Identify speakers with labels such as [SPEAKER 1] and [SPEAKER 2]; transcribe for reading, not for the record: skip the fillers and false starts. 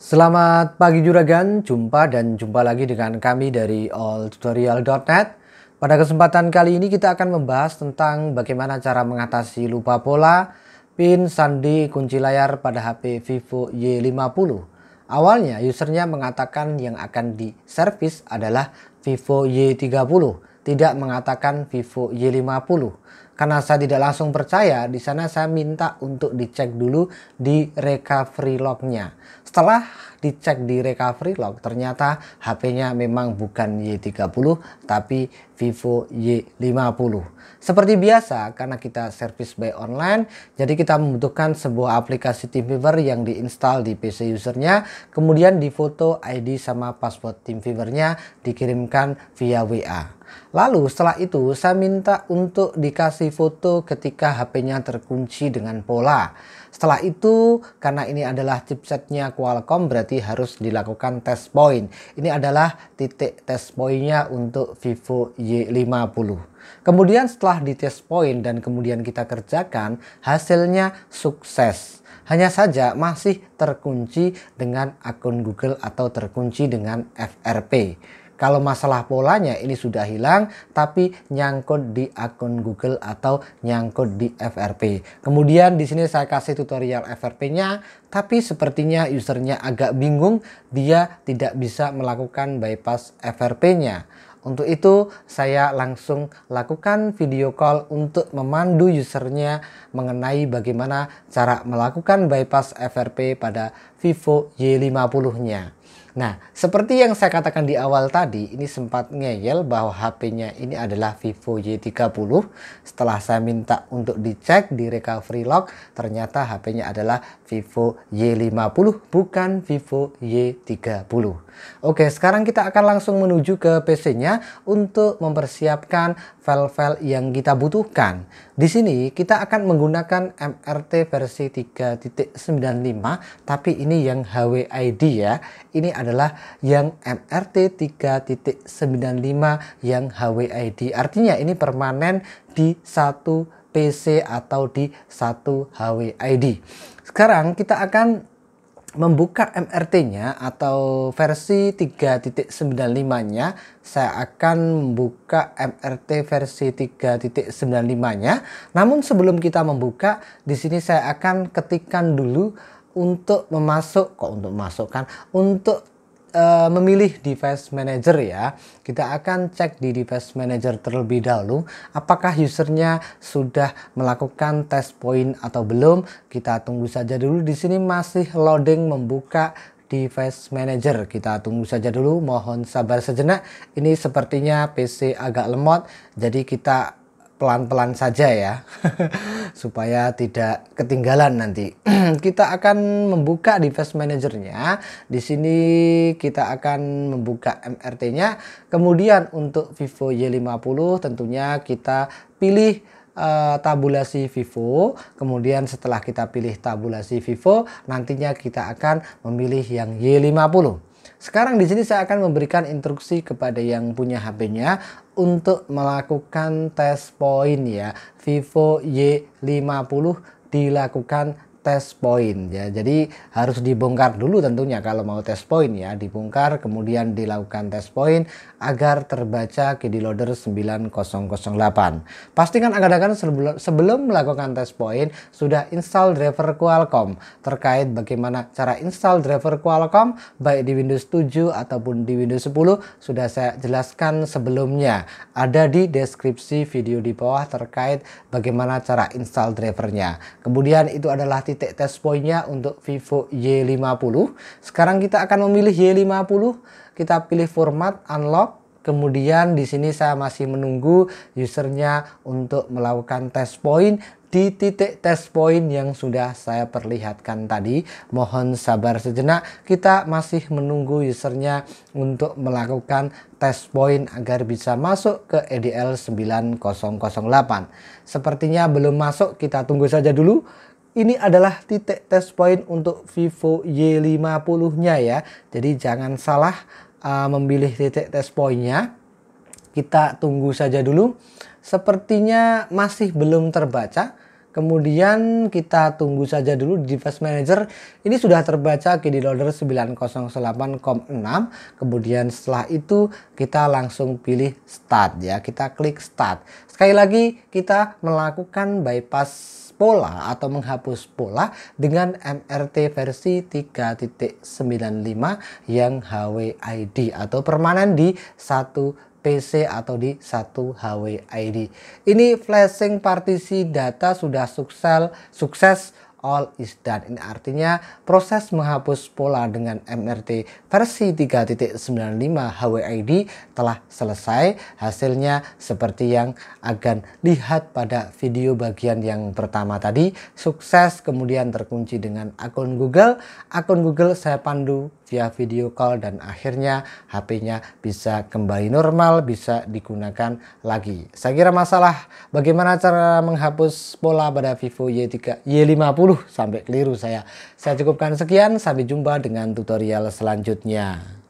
[SPEAKER 1] Selamat pagi Juragan, jumpa lagi dengan kami dari alltutorial.net. Pada kesempatan kali ini kita akan membahas tentang bagaimana cara mengatasi lupa pola, PIN, sandi, kunci layar pada HP Vivo Y50. Awalnya usernya mengatakan yang akan diservis adalah Vivo Y30, tidak mengatakan Vivo Y50. Karena saya tidak langsung percaya, di sana saya minta untuk dicek dulu di recovery log-nya. Setelah dicek di recovery log, ternyata HP-nya memang bukan Y30 tapi Vivo Y50. Seperti biasa, karena kita service by online, jadi kita membutuhkan sebuah aplikasi TeamViewer yang diinstal di PC usernya, kemudian difoto ID sama password TeamViewer-nya dikirimkan via WA. Lalu setelah itu saya minta untuk dikasih foto ketika HP-nya terkunci dengan pola. Setelah itu, karena ini adalah chipsetnya Qualcomm, berarti harus dilakukan test point. Ini adalah titik test point-nya untuk Vivo Y50. Kemudian setelah di test point dan kemudian kita kerjakan, hasilnya sukses. Hanya saja masih terkunci dengan akun Google atau terkunci dengan FRP. Kalau masalah polanya ini sudah hilang, tapi nyangkut di akun Google atau nyangkut di FRP. Kemudian di sini saya kasih tutorial FRP-nya, tapi sepertinya usernya agak bingung, dia tidak bisa melakukan bypass FRP-nya. Untuk itu saya langsung lakukan video call untuk memandu usernya mengenai bagaimana cara melakukan bypass FRP pada Vivo Y50-nya. Nah, seperti yang saya katakan di awal tadi, ini sempat ngeyel bahwa HP-nya ini adalah Vivo Y30. Setelah saya minta untuk dicek di recovery log, ternyata HP-nya adalah Vivo Y50, bukan Vivo Y30. Oke, sekarang kita akan langsung menuju ke PC-nya untuk mempersiapkan file-file yang kita butuhkan. Di sini kita akan menggunakan MRT versi 3.95, tapi ini yang HWID ya. Ini adalah yang MRT 3.95 yang HWID. Artinya ini permanen di satu PC atau di satu HWID. Sekarang kita akan membuka MRT-nya atau versi 3.95-nya. Saya akan membuka MRT versi 3.95-nya. Namun sebelum kita membuka, di sini saya akan ketikkan dulu untuk memilih device manager ya. Kita akan cek di device manager terlebih dahulu apakah usernya sudah melakukan test point atau belum. Kita tunggu saja dulu, di sini masih loading membuka device manager. Kita tunggu saja dulu, mohon sabar sejenak. Ini sepertinya PC agak lemot, jadi kita pelan-pelan saja ya supaya tidak ketinggalan nanti. Kita akan membuka device manajernya. Di sini kita akan membuka MRT-nya. Kemudian untuk Vivo Y50 tentunya kita pilih tabulasi Vivo. Kemudian setelah kita pilih tabulasi Vivo, nantinya kita akan memilih yang Y50. Sekarang di sini saya akan memberikan instruksi kepada yang punya HP-nya untuk melakukan test point ya. Vivo Y50 dilakukan test point ya. Jadi harus dibongkar dulu tentunya kalau mau test point ya. Dibongkar kemudian dilakukan test point agar terbaca KD loader 9008. Pastikan agar sebelum melakukan test point sudah install driver Qualcomm. Terkait bagaimana cara install driver Qualcomm baik di Windows 7 ataupun di Windows 10 sudah saya jelaskan sebelumnya. Ada di deskripsi video di bawah terkait bagaimana cara install drivernya. Kemudian itu adalah titik test point-nya untuk Vivo Y50. Sekarang kita akan memilih Y50. Kita pilih format unlock. Kemudian di sini saya masih menunggu usernya untuk melakukan test point di titik test point yang sudah saya perlihatkan tadi. Mohon sabar sejenak, kita masih menunggu usernya untuk melakukan test point agar bisa masuk ke EDL 9008. Sepertinya belum masuk, kita tunggu saja dulu. Ini adalah titik test point untuk Vivo Y50-nya ya. Jadi jangan salah memilih titik test point-nya. Kita tunggu saja dulu. Sepertinya masih belum terbaca. Kemudian kita tunggu saja dulu di device manager. Ini sudah terbaca KD loader 908,6. Kemudian setelah itu kita langsung pilih start ya. Kita klik start. Sekali lagi kita melakukan bypass pola atau menghapus pola dengan MRT versi 3.95 yang HWID atau permanen di satu PC atau di satu HWID. Ini flashing partisi data sudah sukses all is done. Ini artinya proses menghapus pola dengan MRT versi 3.95 HWID telah selesai. Hasilnya seperti yang akan lihat pada video bagian yang pertama tadi. Sukses, kemudian terkunci dengan akun Google. Akun Google saya pandu via video call dan akhirnya HP-nya bisa kembali normal, bisa digunakan lagi. Saya kira masalah bagaimana cara menghapus pola pada Vivo Y50 sampai keliru saya cukupkan sekian, sampai jumpa dengan tutorial selanjutnya.